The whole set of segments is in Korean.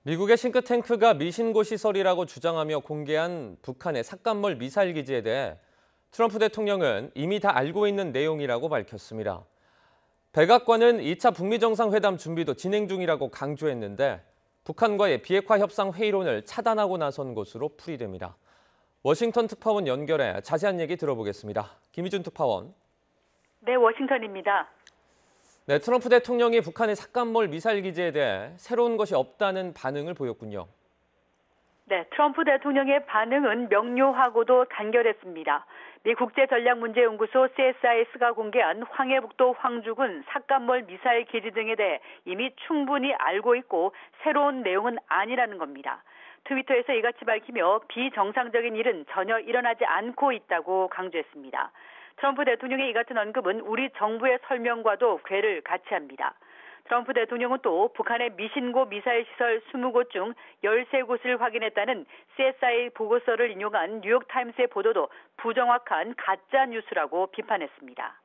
미국의 싱크탱크가 미신고 시설이라고 주장하며 공개한 북한의 삭감몰 미사일 기지에 대해 트럼프 대통령은 이미 다 알고 있는 내용이라고 밝혔습니다. 백악관은 2차 북미 정상회담 준비도 진행 중이라고 강조했는데 북한과의 비핵화 협상 회의론을 차단하고 나선 것으로 풀이됩니다. 워싱턴 특파원 연결해 자세한 얘기 들어보겠습니다. 김희준 특파원. 네, 워싱턴입니다. 네, 트럼프 대통령이 북한의 삭감몰 미사일 기지에 대해 새로운 것이 없다는 반응을 보였군요. 네, 트럼프 대통령의 반응은 명료하고도 단결했습니다. 미 국제전략문제연구소 CSIS가 공개한 황해북도 황주군 삭감몰 미사일 기지 등에 대해 이미 충분히 알고 있고 새로운 내용은 아니라는 겁니다. 트위터에서 이같이 밝히며 비정상적인 일은 전혀 일어나지 않고 있다고 강조했습니다. 트럼프 대통령의 이 같은 언급은 우리 정부의 설명과도 궤를 같이 합니다. 트럼프 대통령은 또 북한의 미신고 미사일 시설 20곳 중 13곳을 확인했다는 CSI 보고서를 인용한 뉴욕타임스의 보도도 부정확한 가짜 뉴스라고 비판했습니다.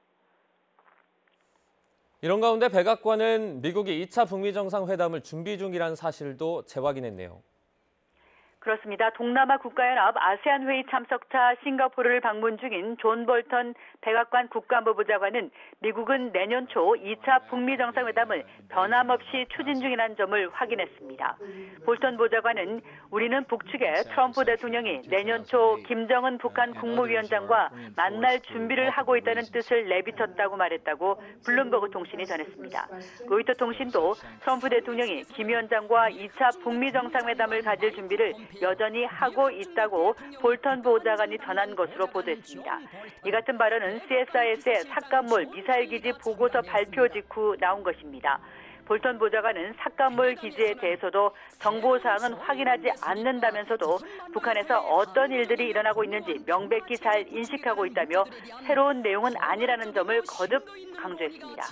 이런 가운데 백악관은 미국이 2차 북미 정상회담을 준비 중이라는 사실도 재확인했네요. 그렇습니다. 동남아 국가연합 아세안 회의 참석차 싱가포르를 방문 중인 존 볼턴 백악관 국가안보부 장관은 미국은 내년 초 2차 북미 정상회담을 변함없이 추진 중이라는 점을 확인했습니다. 볼턴 보좌관은 우리는 북측에 트럼프 대통령이 내년 초 김정은 북한 국무위원장과 만날 준비를 하고 있다는 뜻을 내비쳤다고 말했다고 블룸버그 통신이 전했습니다. 로이터 통신도 트럼프 대통령이 김 위원장과 2차 북미 정상회담을 가질 준비를 여전히 하고 있다고 볼턴 보좌관이 전한 것으로 보도했습니다. 이 같은 발언은 CSIS의 삭감몰 미사일 기지 보고서 발표 직후 나온 것입니다. 볼턴 보좌관은 삭감몰 기지에 대해서도 정보사항은 확인하지 않는다면서도 북한에서 어떤 일들이 일어나고 있는지 명백히 잘 인식하고 있다며 새로운 내용은 아니라는 점을 거듭 강조했습니다.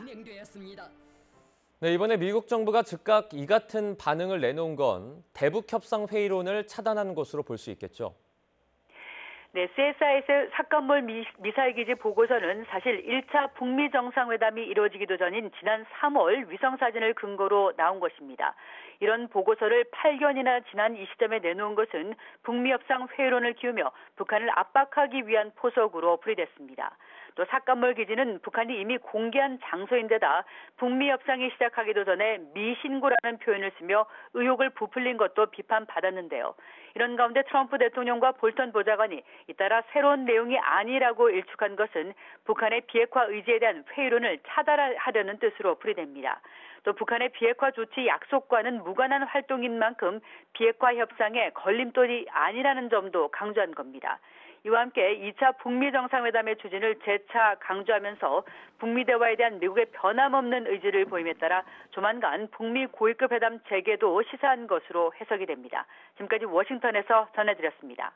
네, 이번에 미국 정부가 즉각 이 같은 반응을 내놓은 건 대북 협상 회의론을 차단한 것으로 볼 수 있겠죠. 네, CSIS 삭감몰 미사일 기지 보고서는 사실 1차 북미 정상회담이 이루어지기도 전인 지난 3월 위성사진을 근거로 나온 것입니다. 이런 보고서를 8년이나 지난 이 시점에 내놓은 것은 북미 협상 회의론을 키우며 북한을 압박하기 위한 포석으로 풀이됐습니다. 또 삭감몰 기지는 북한이 이미 공개한 장소인데다 북미 협상이 시작하기도 전에 미신고라는 표현을 쓰며 의혹을 부풀린 것도 비판받았는데요. 이런 가운데 트럼프 대통령과 볼턴 보좌관이 잇따라 새로운 내용이 아니라고 일축한 것은 북한의 비핵화 의지에 대한 회의론을 차단하려는 뜻으로 풀이됩니다. 또 북한의 비핵화 조치 약속과는 무관한 활동인 만큼 비핵화 협상에 걸림돌이 아니라는 점도 강조한 겁니다. 이와 함께 2차 북미 정상회담의 추진을 재차 강조하면서 북미 대화에 대한 미국의 변함없는 의지를 보임에 따라 조만간 북미 고위급 회담 재개도 시사한 것으로 해석이 됩니다. 지금까지 워싱턴에서 전해드렸습니다.